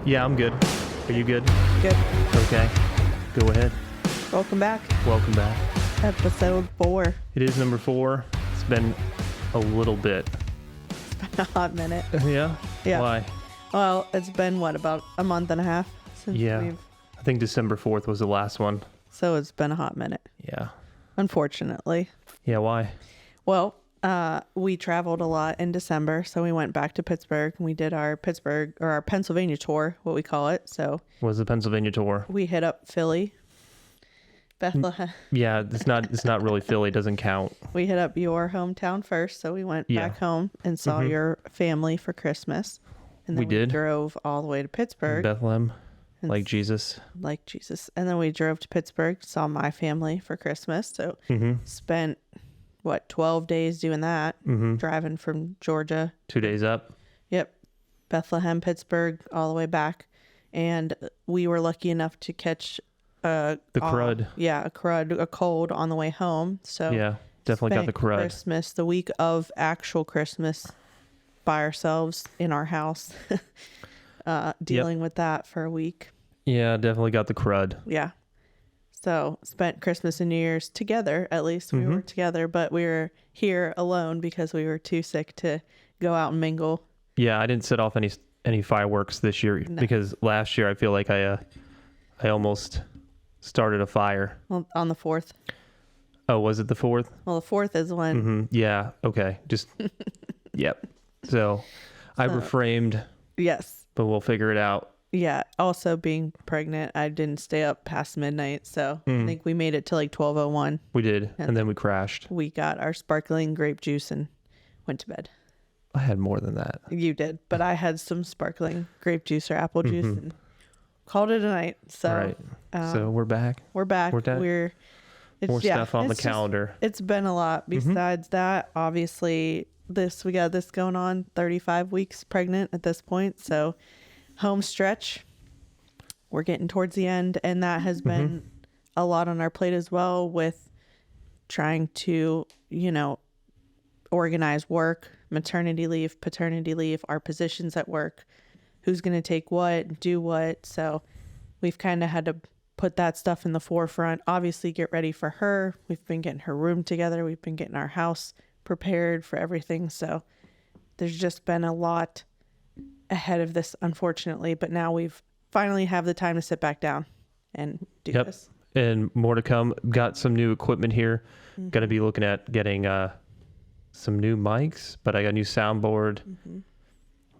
Yeah, I'm good. Are you good? Good. Okay. Go ahead. Welcome back. Welcome back. Episode 4. It is number 4. It's been a little bit. It's been a hot minute. Yeah? Yeah. Why? Well, it's been, about a month and a half since Yeah. I think December 4th was the last one. So it's been a hot minute. Yeah. Unfortunately. Yeah, why? Well, we traveled a lot in December, so we went back to Pittsburgh and we did our Pennsylvania tour, what we call it. So What was the Pennsylvania tour? we hit up Philly, Bethlehem. Yeah, it's not really Philly, doesn't count. We hit up your hometown first, so we went Yeah. back home and saw your family for Christmas. And then We did. drove all the way to Pittsburgh. Bethlehem, and like Jesus. Like Jesus. And then we drove to Pittsburgh, saw my family for Christmas. So spent, 12 days doing that, driving from Georgia. 2 days up. Yep. Bethlehem, Pittsburgh, all the way back. And we were lucky enough to catch The crud. a cold on the way home. So Yeah, definitely got the spent crud. Christmas, the week of actual Christmas, by ourselves in our house, dealing with that for a week. Yeah, definitely got the crud. Yeah. So spent Christmas and New Year's together. At least we were together, but we were here alone because we were too sick to go out and mingle. Yeah, I didn't set off any fireworks this year because last year I feel like I almost started a fire. Well, on the 4th. Oh, was it the 4th? Well, the 4th is when. Yeah. Okay. Just. Yep. So I reframed, Yes. but we'll figure it out. Yeah. Also being pregnant, I didn't stay up past midnight. So I think we made it to like 12:01. We did. And then we crashed. We got our sparkling grape juice and went to bed. I had more than that. You did. But I had some sparkling grape juice or apple juice and called it a night. So, Right. So we're back. We're back. More stuff on the calendar. It's been a lot. Besides that, obviously, we got this going on, 35 weeks pregnant at this point. So home stretch, we're getting towards the end. And that has been a lot on our plate as well with trying to, organize work, maternity leave, paternity leave, our positions at work, who's going to take what, do what. So we've kind of had to put that stuff in the forefront. Obviously, get ready for her. We've been getting her room together. We've been getting our house prepared for everything. So there's just been a lot ahead of this, unfortunately. But now we've finally have the time to sit back down and do this. And more to come. Got some new equipment here. Going to be looking at getting some new mics, but I got a new soundboard.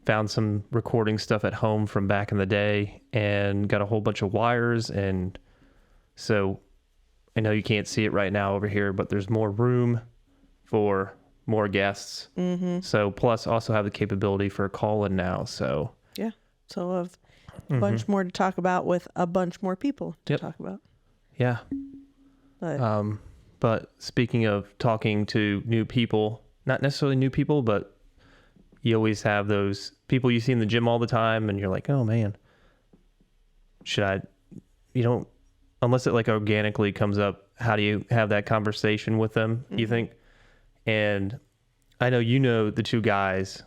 Found some recording stuff at home from back in the day and got a whole bunch of wires. And so I know you can't see it right now over here, but there's more room for more guests. So plus also have the capability for a call-in now. So yeah. So we'll have a bunch more to talk about with a bunch more people to talk about. Yeah. But speaking of talking to new people, not necessarily new people, but you always have those people you see in the gym all the time and you're like, oh man, unless it like organically comes up, how do you have that conversation with them, you think? And I know the two guys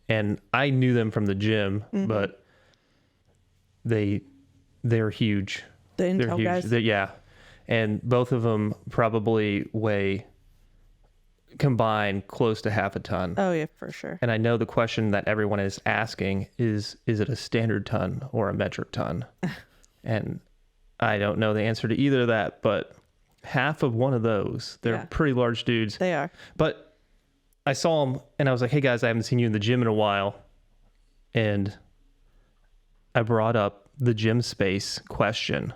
and I knew them from the gym, but they're huge. The Intel guys. Yeah. And both of them probably weigh combined close to half a ton. Oh yeah, for sure. And I know the question that everyone is asking is it a standard ton or a metric ton? And I don't know the answer to either of that, but half of one of those, they're pretty large dudes. They are. But I saw them and I was like, hey guys, I haven't seen you in the gym in a while. And I brought up the gym space question.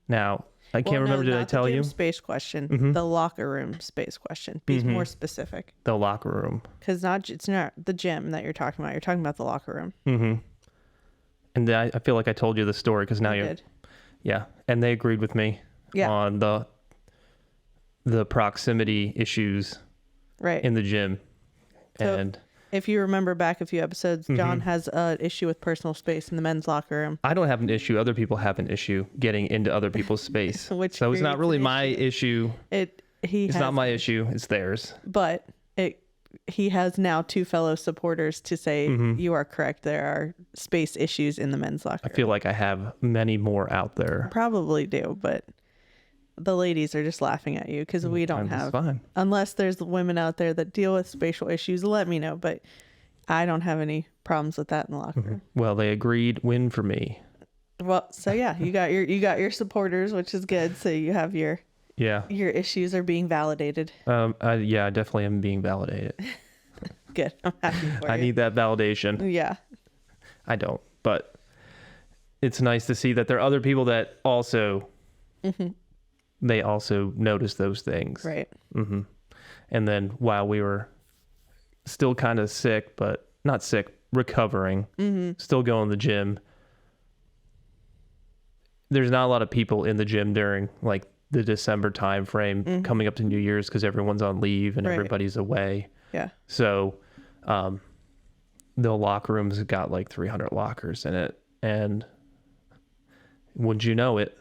Now, I can't remember, did I tell you? The gym space question, the locker room space question. Be more specific. The locker room. Because it's not the gym that you're talking about. You're talking about the locker room. And I feel like I told you the story because now you did. Yeah, and they agreed with me on the proximity issues in the gym. So and if you remember back a few episodes, John has an issue with personal space in the men's locker room. I don't have an issue. Other people have an issue getting into other people's space. So it's not really my issue. It's not my issue. It's theirs. But it he has now 2 fellow supporters to say you are correct. There are space issues in the men's locker I room. feel like I have many more out there. Probably do, but the ladies are just laughing at you because we don't That's have, fine. unless there's women out there that deal with spatial issues, let me know. But I don't have any problems with that in the locker room. Well, they agreed, win for me. Well, so yeah, you got your supporters, which is good. So you have your issues are being validated. I definitely am being validated. Good. I'm happy for you. I need that validation. Yeah. I don't, but it's nice to see that there are other people that also, they also notice those things. Right. And then while we were still kind of sick, but not sick, recovering, still going to the gym, there's not a lot of people in the gym during like the December time frame coming up to New Year's because everyone's on leave and everybody's away. Yeah. So the locker room's got like 300 lockers in it, and wouldn't you know it,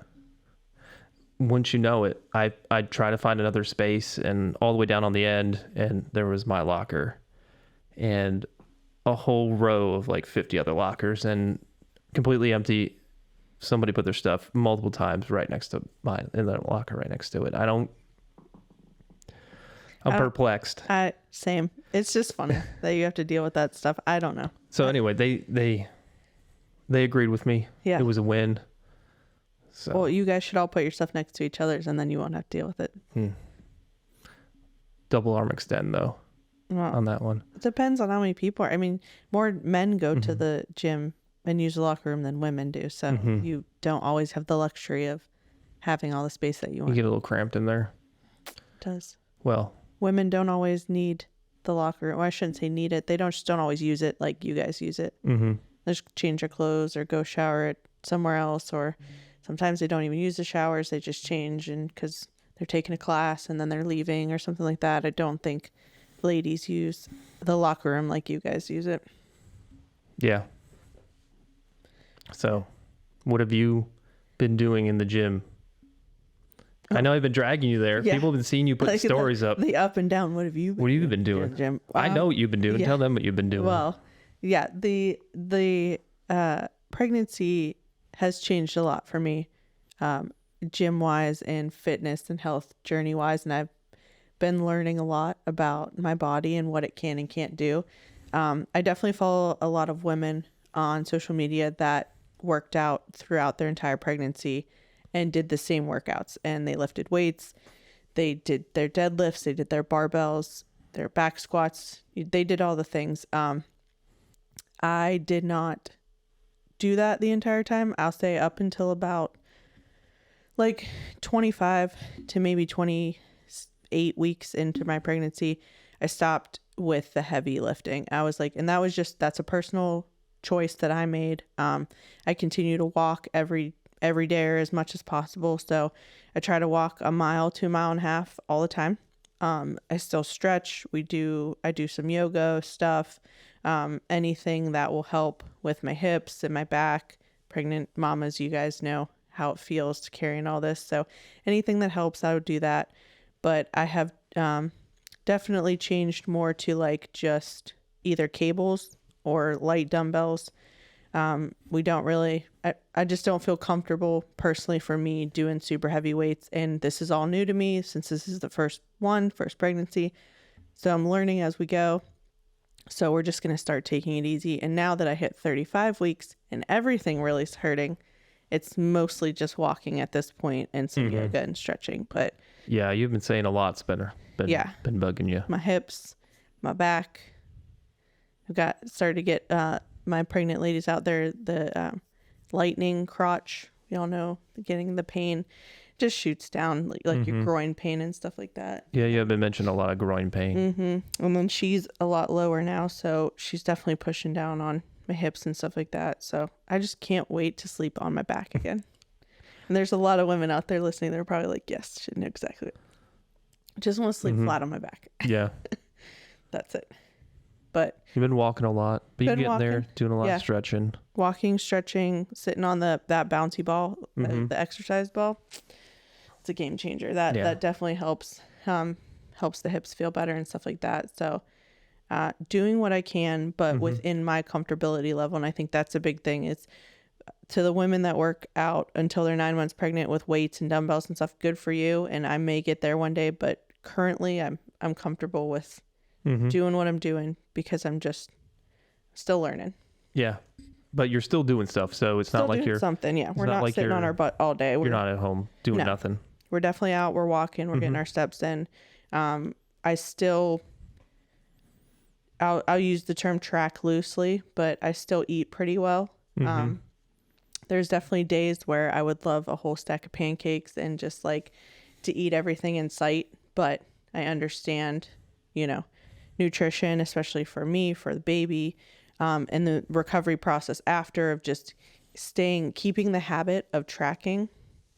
I'd try to find another space, and all the way down on the end, and there was my locker and a whole row of like 50 other lockers and completely empty. Somebody put their stuff multiple times right next to mine in the locker right next to it. I'm perplexed. Same. It's just funny that you have to deal with that stuff. I don't know. So anyway, they agreed with me. Yeah. It was a win. So Well, you guys should all put your stuff next to each other's, and then you won't have to deal with it. double arm extend though on that one. It depends on how many people are. I mean, more men go to the gym and use the locker room than women do. So you don't always have the luxury of having all the space that you want. You get a little cramped in there. It does. Well, Women don't always need the locker room. Well, I shouldn't say need it. They just don't always use it like you guys use it. They just change their clothes or go shower it somewhere else. Or sometimes they don't even use the showers. They just change because they're taking a class and then they're leaving or something like that. I don't think ladies use the locker room like you guys use it. yeah. So what have you been doing in the gym? I know I've been dragging you there. Yeah. People have been seeing you put Like stories up. The up and down. What have you been What have you doing been in doing? the gym? I know what you've been doing. yeah. Tell them what you've been doing. Well, yeah, the pregnancy has changed a lot for me, gym wise and fitness and health journey wise, and I've been learning a lot about my body and what it can and can't do. I definitely follow a lot of women on social media that worked out throughout their entire pregnancy and did the same workouts, and they lifted weights, they did their deadlifts, they did their barbells, their back squats, they did all the things. I did not do that the entire time. I'll say up until about like 25 to maybe 28 weeks into my pregnancy, I stopped with the heavy lifting. I was like, and that's a personal choice that I made. I continue to walk every day or as much as possible. So I try to walk a mile to a mile and a half all the time. I still stretch. I do some yoga stuff. Anything that will help with my hips and my back. Pregnant mamas, you guys know how it feels to carrying all this. So anything that helps, I would do that. But I have definitely changed more to like just either cables or light dumbbells. We don't really, I just don't feel comfortable personally for me doing super heavy weights. And this is all new to me since this is the first pregnancy. So I'm learning as we go. So we're just going to start taking it easy. And now that I hit 35 weeks and everything really is hurting, it's mostly just walking at this point and some yoga and stretching. But yeah, you've been saying a lot's been bugging you. My hips, my back. I've started to get my pregnant ladies out there, the lightning crotch. Y'all know, getting the pain just shoots down like your groin pain and stuff like that. Yeah, you have been mentioning a lot of groin pain. And then she's a lot lower now, so she's definitely pushing down on my hips and stuff like that. So I just can't wait to sleep on my back again. And there's a lot of women out there listening. They're probably like, yes, she know exactly. I just want to sleep flat on my back. Yeah. That's it. But you've been walking a lot, but you're getting there, doing a lot of stretching. Walking, stretching, sitting on that bouncy ball, the exercise ball. It's a game changer. That definitely helps the hips feel better and stuff like that. So doing what I can, but within my comfortability level. And I think that's a big thing. Is to the women that work out until they're 9 months pregnant with weights and dumbbells and stuff, good for you. And I may get there one day, but currently I'm comfortable with doing what I'm doing because I'm just still learning. Yeah. But you're still doing stuff. So it's Still not like doing you're something. Yeah. We're not sitting on our butt all day. You're not at home doing nothing. We're definitely out. We're walking. We're getting our steps in. I still, I'll use the term track loosely, but I still eat pretty well. There's definitely days where I would love a whole stack of pancakes and just like to eat everything in sight. But I understand, nutrition, especially for me, for the baby, and the recovery process after of just keeping the habit of tracking.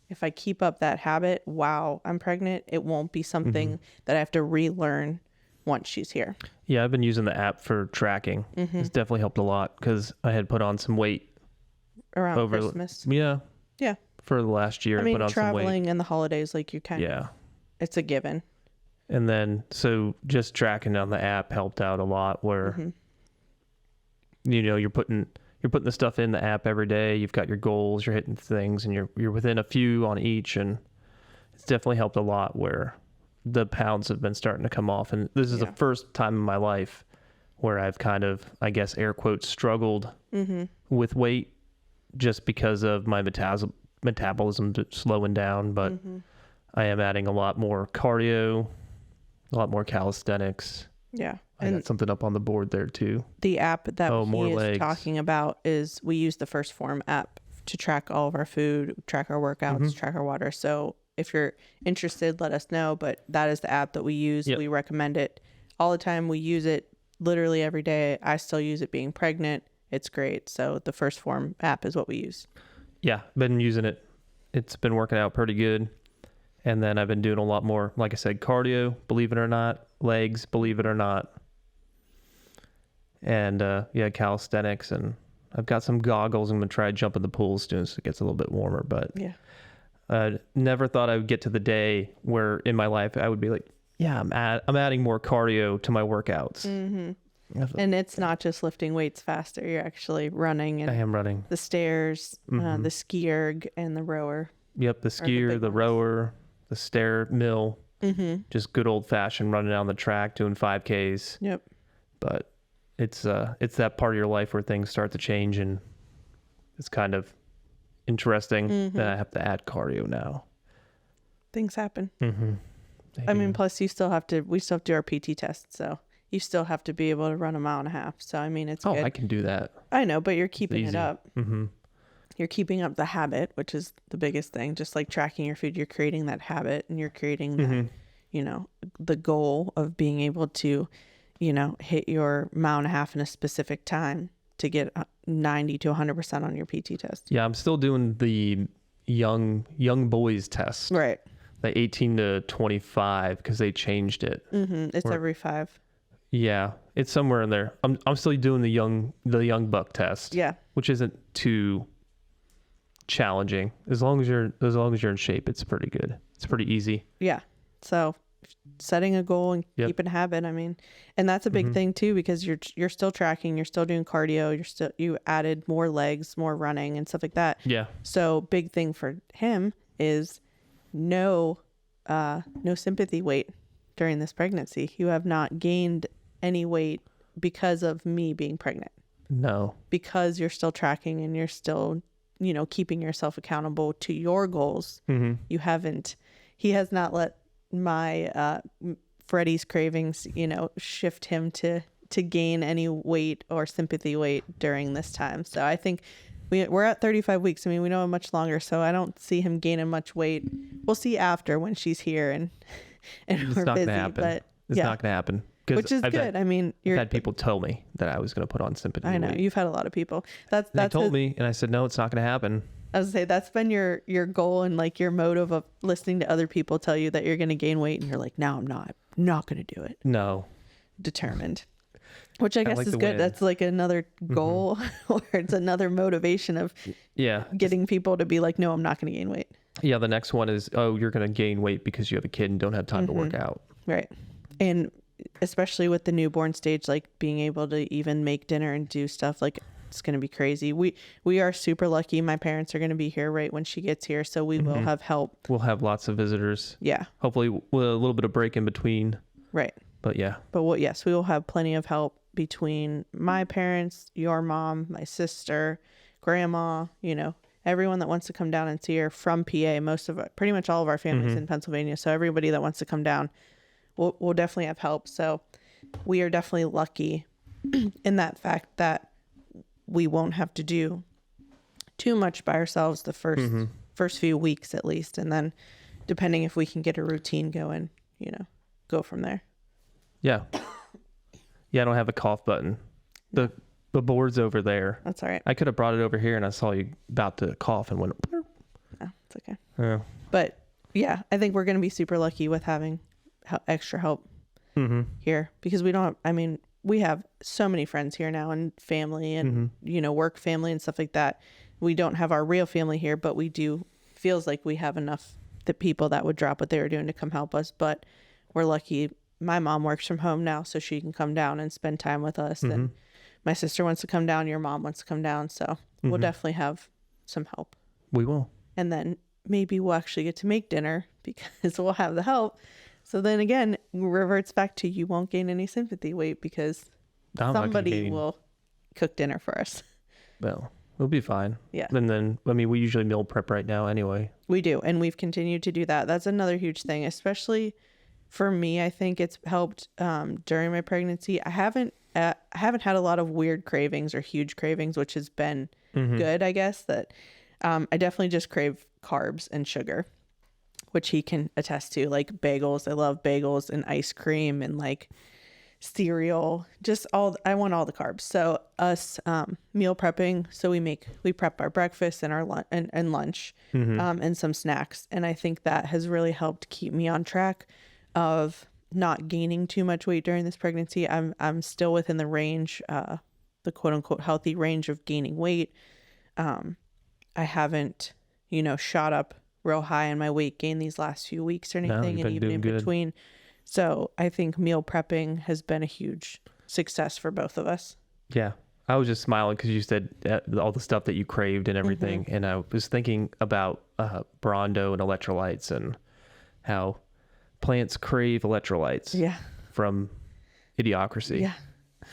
If I keep up that habit while I'm pregnant, it won't be something that I have to relearn once she's here. Yeah, I've been using the app for tracking. It's definitely helped a lot because I had put on some weight Around Christmas. Yeah. Yeah. For the last year, I mean, I put on some weight. traveling and the holidays, like you kind of, it's a given. And then, so just tracking on the app helped out a lot where, you're putting the stuff in the app every day. You've got your goals, you're hitting things, and you're within a few on each. And it's definitely helped a lot where the pounds have been starting to come off. And this is the first time in my life where I've kind of, I guess, air quotes, struggled with weight just because of my metabolism slowing down. But I am adding a lot more cardio, a lot more calisthenics. Yeah. I got something up on the board there too. The app that he is legs. talking about is we use the First Form app to track all of our food, track our workouts, track our water. So if you're interested, let us know. But that is the app that we use. We recommend it all the time. We use it literally every day. I still use it being pregnant. It's great. So the First Form app is what we use. Yeah, been using it. It's been working out pretty good. And then I've been doing a lot more, like I said, cardio, believe it or not, legs, believe it or not. And calisthenics. And I've got some goggles. I'm going to try to jump in the pool soon so it gets a little bit warmer. But I never thought I would get to the day where in my life I would be like, I'm adding more cardio to my workouts. And it's not just lifting weights faster. You're actually running. And I am running. The stairs, the ski erg, and the rower. Yep, the skier, the rower, the stair mill. Just good old fashioned running down the track, doing 5Ks. Yep. But it's that part of your life where things start to change, and it's kind of interesting that I have to add cardio now. Things happen. I mean, plus we still have to do our PT test, so you still have to be able to run a mile and a half. So, I mean, it's good. I can do that. I know, but you're keeping it up. You're keeping up the habit, which is the biggest thing. Just like tracking your food, you're creating that habit, and you're creating that, the goal of being able to, hit your mile and a half in a specific time to get 90 to 100% on your PT test. Yeah, I'm still doing the young boys test. Right. The 18 to 25, because they changed it. It's every 5. Yeah, it's somewhere in there. I'm still doing the young buck test. Yeah, which isn't too challenging. As long as you're in shape, it's pretty good. It's pretty easy. Yeah. So setting a goal and keeping a habit. I mean, and that's a big thing too, because you're still tracking, you're still doing cardio, you added more legs, more running and stuff like that. Yeah. So big thing for him is no sympathy weight during this pregnancy. You have not gained any weight because of me being pregnant. No. Because you're still tracking and you're still, keeping yourself accountable to your goals. He has not let my Freddie's cravings, shift him to gain any weight or sympathy weight during this time. So I think we're at 35 weeks. I mean, we know much longer, so I don't see him gaining much weight. We'll see after when she's here and it's we're not busy. Gonna happen. But it's not going to happen. Which is good. I've had people tell me that I was going to put on sympathy. I know weight. You've had a lot of people. They told me, and I said, no, it's not going to happen. I was gonna say that's been your goal and like your motive of listening to other people tell you that you're going to gain weight, and you're like, no, I'm not going to do it. No. Determined. Which I guess is good. Win. That's like another goal or it's another motivation of getting people to be like, no, I'm not going to gain weight. Yeah. The next one is, you're going to gain weight because you have a kid and don't have time to work out. Right. And especially with the newborn stage, like being able to even make dinner and do stuff, like it's going to be crazy. We are super lucky. My parents are going to be here right when she gets here, so we will have help. We'll have lots of visitors. Yeah. Hopefully with a little bit of break in between. Right. But yeah. But yes, we will have plenty of help between my parents, your mom, my sister, grandma, everyone that wants to come down and see her from PA. Pretty much all of our families in Pennsylvania. So everybody that wants to come down, we'll definitely have help. So we are definitely lucky in that fact that we won't have to do too much by ourselves the first few weeks at least. And then depending if we can get a routine going, go from there. Yeah. Yeah, I don't have a cough button. The board's over there. That's all right. I could have brought it over here and I saw you about to cough and went. No, it's okay. Yeah. But yeah, I think we're going to be super lucky with having extra help here because we have so many friends here now and family and, work family and stuff like that. We don't have our real family here, but feels like we have enough the people that would drop what they were doing to come help us. But we're lucky. My mom works from home now, so she can come down and spend time with us. And my sister wants to come down. Your mom wants to come down. So we'll definitely have some help. We will. And then maybe we'll actually get to make dinner because we'll have the help. So then again, reverts back to you won't gain any sympathy weight because somebody will cook dinner for us. Well, we'll be fine. Yeah. And then, we usually meal prep right now anyway. We do. And we've continued to do that. That's another huge thing, especially for me. I think it's helped during my pregnancy. I haven't had a lot of weird cravings or huge cravings, which has been good, I guess. That I definitely just crave carbs and sugar, which he can attest to, like bagels. I love bagels and ice cream and like cereal, I want all the carbs. So us meal prepping, so we prep our breakfast and our lunch and some snacks. And I think that has really helped keep me on track of not gaining too much weight during this pregnancy. I'm still within the range, the quote unquote healthy range of gaining weight. I haven't, shot up real high in my weight gain these last few weeks or anything, and even in between. So I think meal prepping has been a huge success for both of us. Yeah. I was just smiling because you said all the stuff that you craved and everything. And I was thinking about Brawndo and electrolytes and how plants crave electrolytes. Yeah. From Idiocracy. Yeah.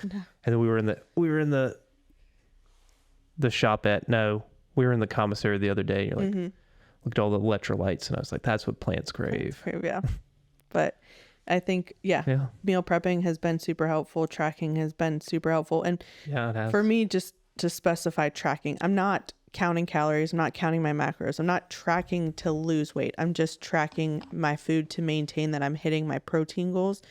No. And then we were in the shop we were in the commissary the other day. And you're like, looked at all the electrolytes, and I was like, that's what plants crave. Yeah. But I think, meal prepping has been super helpful. Tracking has been super helpful. And it has. For me, just to specify tracking, I'm not counting calories. I'm not counting my macros. I'm not tracking to lose weight. I'm just tracking my food to maintain that I'm hitting my protein goals,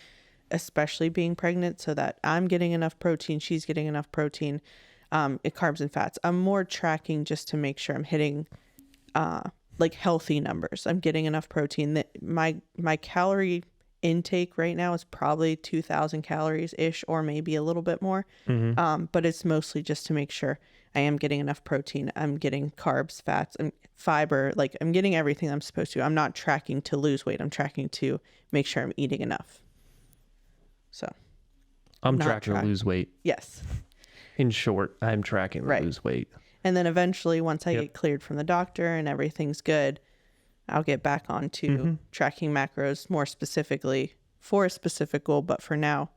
especially being pregnant, so that I'm getting enough protein, she's getting enough protein, carbs and fats. I'm more tracking just to make sure I'm hitting like healthy numbers. I'm getting enough protein. That my calorie intake right now is probably 2,000 calories ish, or maybe a little bit more. But it's mostly just to make sure I am getting enough protein. I'm getting carbs, fats, and fiber. Like I'm getting everything I'm supposed to. I'm not tracking to lose weight. I'm tracking to make sure I'm eating enough. So I'm tracking to lose weight. Yes. In short, I'm tracking to lose weight. And then eventually, once I get cleared from the doctor and everything's good, I'll get back onto tracking macros more specifically for a specific goal. But for now,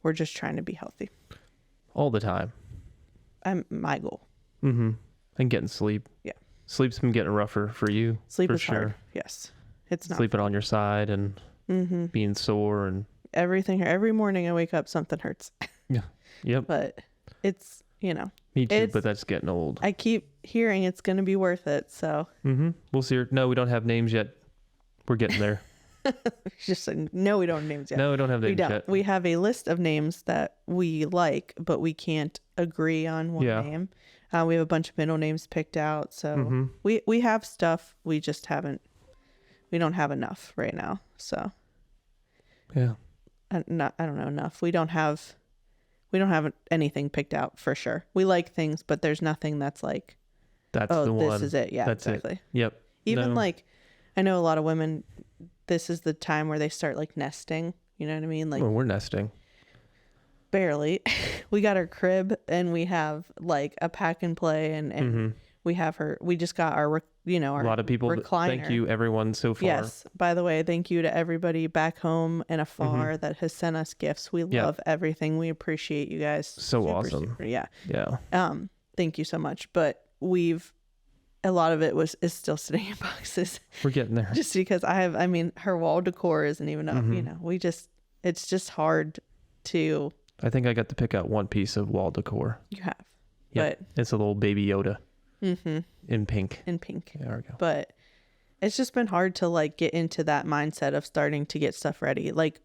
we're just trying to be healthy. All the time. My goal. And getting sleep. Yeah. Sleep's been getting rougher for you. Sleep for is sure. hard. Yes. It's not sleeping on your side and being sore and everything. Every morning I wake up, something hurts. Yeah. Yep. But it's, me too, but that's getting old. I keep hearing it's going to be worth it. So we'll see. No, we don't have names yet. We're getting there. Just no, we don't have names yet. No, we don't have names yet. We have a list of names that we like, but we can't agree on one name. We have a bunch of middle names picked out. So we have stuff. We just we don't have enough right now. So yeah, I don't know enough. We don't have anything picked out for sure. We like things, but there's nothing that's like, that's the one. This is it. Yeah, that's exactly. It. Yep. Even like, I know a lot of women, this is the time where they start like nesting You know what I mean? Like, Well, we're nesting. barely. We got our crib and we have like a pack and play and we just got our our A lot of people. recliner. Thank you, everyone, so far. Yes. By the way, thank you to everybody back home and afar that has sent us gifts. We love everything. We appreciate you guys. So awesome. Yeah. Yeah. Thank you so much. But a lot of it is still sitting in boxes. We're getting there. Just because her wall decor isn't even up, it's just hard to. I think I got to pick out one piece of wall decor. You have. Yep. But it's a little baby Yoda in pink. There we go. But it's just been hard to like get into that mindset of starting to get stuff ready. Like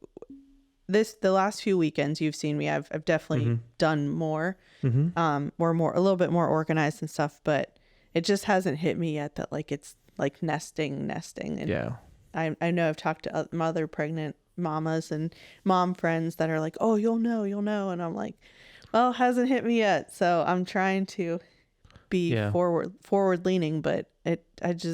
the last few weekends you've seen me, I've definitely done more. We're a little bit more organized and stuff, but it just hasn't hit me yet that like it's like nesting. And Yeah. I know I've talked to other pregnant mamas and mom friends that are like, oh, you'll know. And I'm like, well, it hasn't hit me yet. So I'm trying to be forward leaning, but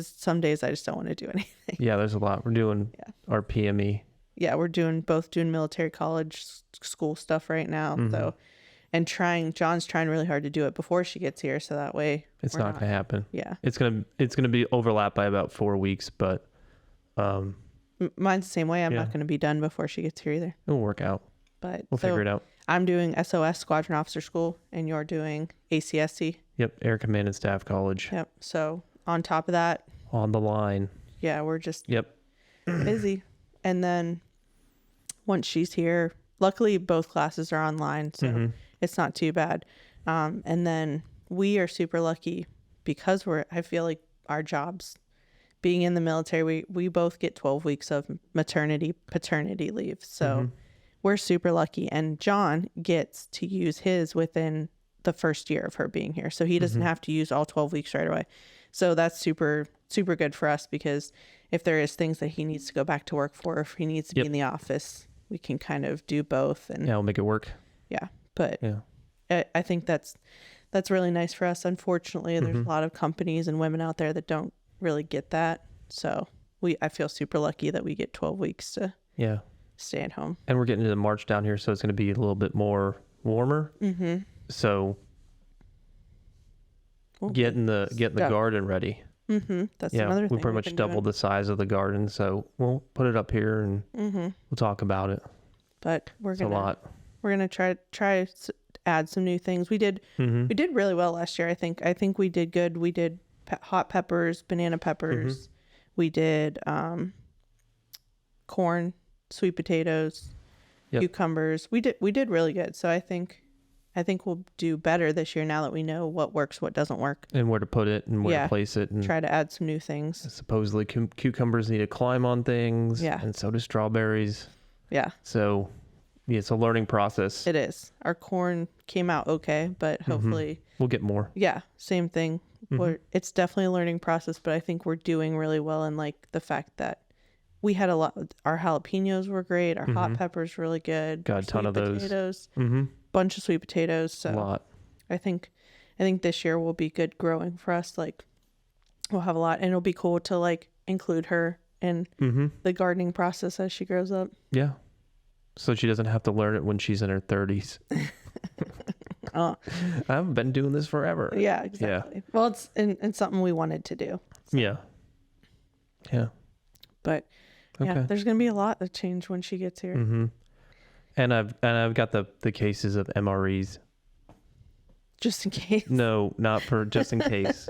some days I just don't want to do anything. Yeah, there's a lot. We're doing our PME. Yeah, we're doing military college school stuff right now. So, and John's trying really hard to do it before she gets here. So that way it's not going to happen. Yeah. It's going to be overlapped by about 4 weeks, but, mine's the same way. I'm not going to be done before she gets here either. It'll work out. But we'll figure it out. I'm doing SOS Squadron Officer School and you're doing ACSC. Yep. Air Command and Staff College. Yep. So on top of that, on the line. Yeah. We're just busy. And then once she's here, luckily both classes are online. So it's not too bad. And then we are super lucky because I feel like our jobs, being in the military, we both get 12 weeks of maternity, paternity leave. So we're super lucky. And John gets to use his within the first year of her being here. So he doesn't have to use all 12 weeks right away. So that's super, super good for us because if there is things that he needs to go back to work for, if he needs to be in the office, we can kind of do both. And we'll make it work. Yeah. But I think that's really nice for us. Unfortunately, there's a lot of companies and women out there that don't really get that. So I feel super lucky that we get 12 weeks to stay at home. And we're getting into March down here, so it's going to be a little bit more warmer. So getting the garden ready. That's another thing. We pretty much doubled the size of the garden, so we'll put it up here and we'll talk about it. But we're gonna try to add some new things. We did really well last year. I think we did good. We did hot peppers, banana peppers. We did corn, sweet potatoes, cucumbers. We did really good. So I think we'll do better this year now that we know what works, what doesn't work, and where to put it and where to place it, and try to add some new things. Supposedly cucumbers need to climb on things, and so do strawberries. Yeah. So it's a learning process. It is. Our corn came out okay, but hopefully we'll get more. Yeah, same thing. It's definitely a learning process, but I think we're doing really well in like the fact that we had a lot. Our jalapenos were great. Our hot peppers really good. Got a ton of those. Bunch of sweet potatoes. So a lot. I think this year will be good growing for us. Like we'll have a lot, and it'll be cool to like include her in the gardening process as she grows up. Yeah. So she doesn't have to learn it when she's in her 30s. I've been doing this forever. Yeah, exactly. Yeah. Well, it's something we wanted to do. So. Yeah. But there's gonna be a lot of change when she gets here. And I've got the cases of MREs. Just in case. No, not for just in case.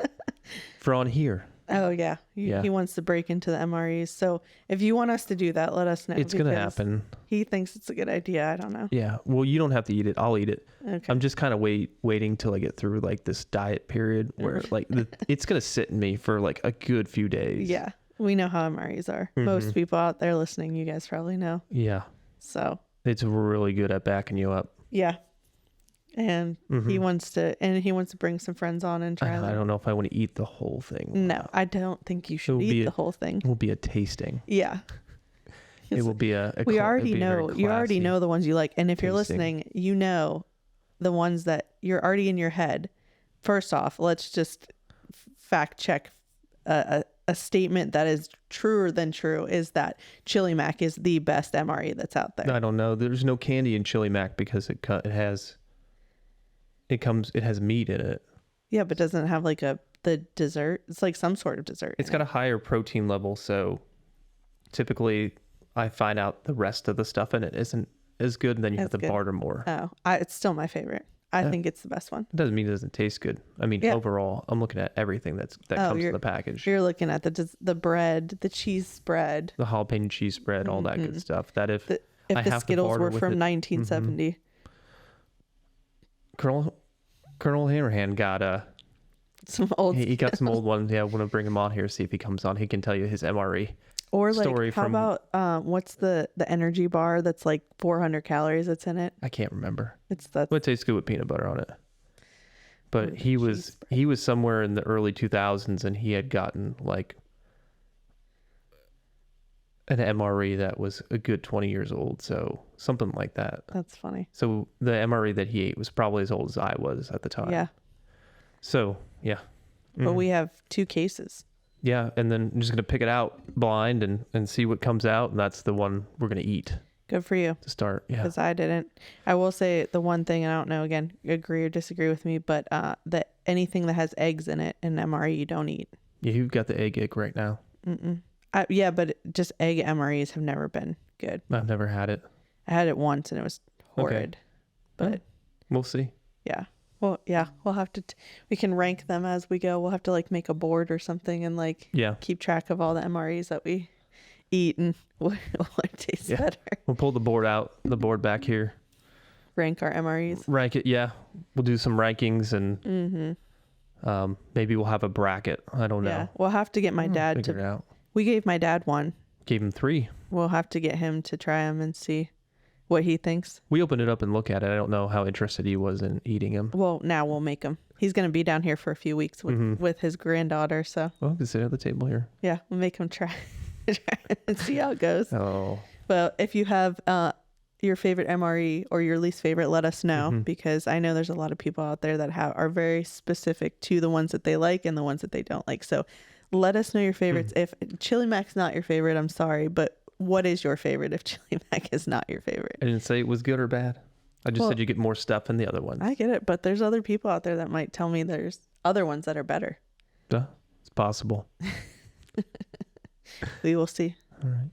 For on here. Oh yeah. He wants to break into the MREs. So if you want us to do that, let us know. It's gonna happen. He thinks it's a good idea. I don't know. Yeah. Well, you don't have to eat it. I'll eat it. Okay. I'm just kind of waiting till I get through like this diet period where like it's gonna sit in me for like a good few days. Yeah. We know how MREs are. Most people out there listening, you guys probably know. Yeah. So it's really good at backing you up. Yeah. And he wants to bring some friends on and try. I don't know if I want to eat the whole thing. No, I don't think you should eat the whole thing. It will be a tasting. Yeah. It will be a we already know. You already know the ones you like. And if you're listening, you know the ones that you're already in your head. First off, let's just fact check a statement that is truer than true is that Chili Mac is the best MRE that's out there. I don't know. There's no candy in Chili Mac because it has meat in it. Yeah, but doesn't it have like the dessert? It's like some sort of dessert. It's got a higher protein level, so typically I find out the rest of the stuff in it isn't as good, and then you have to barter more. Oh, it's still my favorite. I think it's the best one. It doesn't mean it doesn't taste good. I mean, overall, I'm looking at everything that comes in the package. You're looking at the bread, the cheese spread, the jalapeno cheese spread, all that good stuff. That if the Skittles were from 1970. Colonel Hanrahan got some old. He got some old ones. Yeah, I want to bring him on here, see if he comes on. He can tell you his MRE. Or like, story how about what's the energy bar that's like 400 calories that's in it? I can't remember. Well, it tastes good with peanut butter on it. But he was somewhere in the early 2000s, and he had gotten like an MRE that was a good 20 years old, so something like that. That's funny. So the MRE that he ate was probably as old as I was at the time. Yeah. So yeah. But we have 2 cases. Yeah, and then I'm just going to pick it out blind and see what comes out, and that's the one we're going to eat. Good for you. To start, yeah. Because I didn't. I will say the one thing, and I don't know, again, agree or disagree with me, but that anything that has eggs in it in MRE you don't eat. Yeah, you've got the egg right now. Yeah, but just egg MREs have never been good. I've never had it. I had it once, and it was horrid. Okay. But we'll see. Yeah. Well, yeah, we'll have to, we can rank them as we go. We'll have to like make a board or something and like keep track of all the MREs that we eat and what tastes better. We'll pull the board back here. Rank our MREs. Rank it, yeah. We'll do some rankings and maybe we'll have a bracket. I don't know. Yeah, we'll have to get my dad figure it out. We gave my dad one. Gave him 3. We'll have to get him to try them and see what he thinks. We opened it up and look at it. I don't know how interested he was in eating them. Well, now we'll make him. He's going to be down here for a few weeks with his granddaughter. So. Well, we can sit at the table here. Yeah, we'll make him try and see how it goes. Oh. Well, if you have your favorite MRE or your least favorite, let us know because I know there's a lot of people out there that are very specific to the ones that they like and the ones that they don't like. So let us know your favorites. If Chili Mac's not your favorite, I'm sorry, but what is your favorite if Chili Mac is not your favorite? I didn't say it was good or bad. I just said you get more stuff than the other ones. I get it, but there's other people out there that might tell me there's other ones that are better. It's possible. We will see. All right.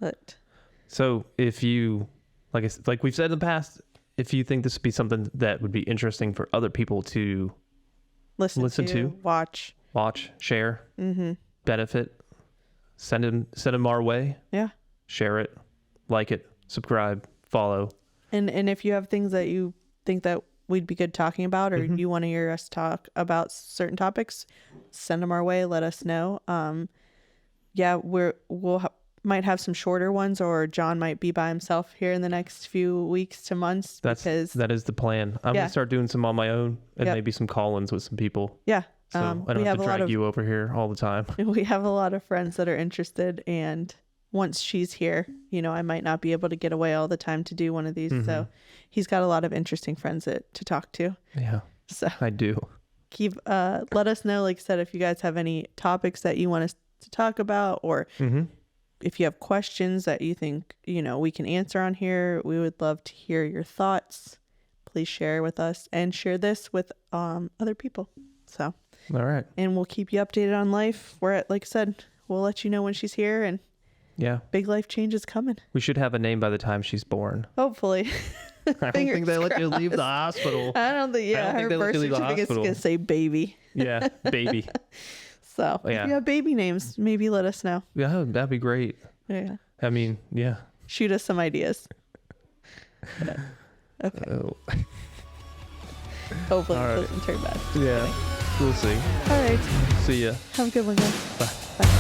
But so if you, like we've said in the past, if you think this would be something that would be interesting for other people to listen to, watch, share, benefit, send them our way. Yeah. Share it, like it, subscribe, follow. And if you have things that you think that we'd be good talking about, or you want to hear us talk about certain topics, send them our way. Let us know. Yeah, might have some shorter ones, or John might be by himself here in the next few weeks to months. That is the plan. I'm gonna start doing some on my own and maybe some call-ins with some people. Yeah. So I don't have to drag you over here all the time. We have a lot of friends that are interested, and once she's here, I might not be able to get away all the time to do one of these. So he's got a lot of interesting friends to talk to. Yeah. So I do. Let us know, like I said, if you guys have any topics that you want us to talk about, or if you have questions that you think, we can answer on here. We would love to hear your thoughts. Please share with us and share this with other people. So. All right. And we'll keep you updated on life. Like I said, we'll let you know when she's here, and big life changes coming. We should have a name by the time she's born. Hopefully. I don't think they let you leave the hospital. I don't think, her birth certificate's going to say baby. Yeah, baby. So if you have baby names, maybe let us know. Yeah, that'd be great. Yeah. I mean, yeah. Shoot us some ideas. Okay. Oh. Hopefully it doesn't turn bad. Yeah. We'll see. All right. See ya. Have a good one, guys. Bye. Bye.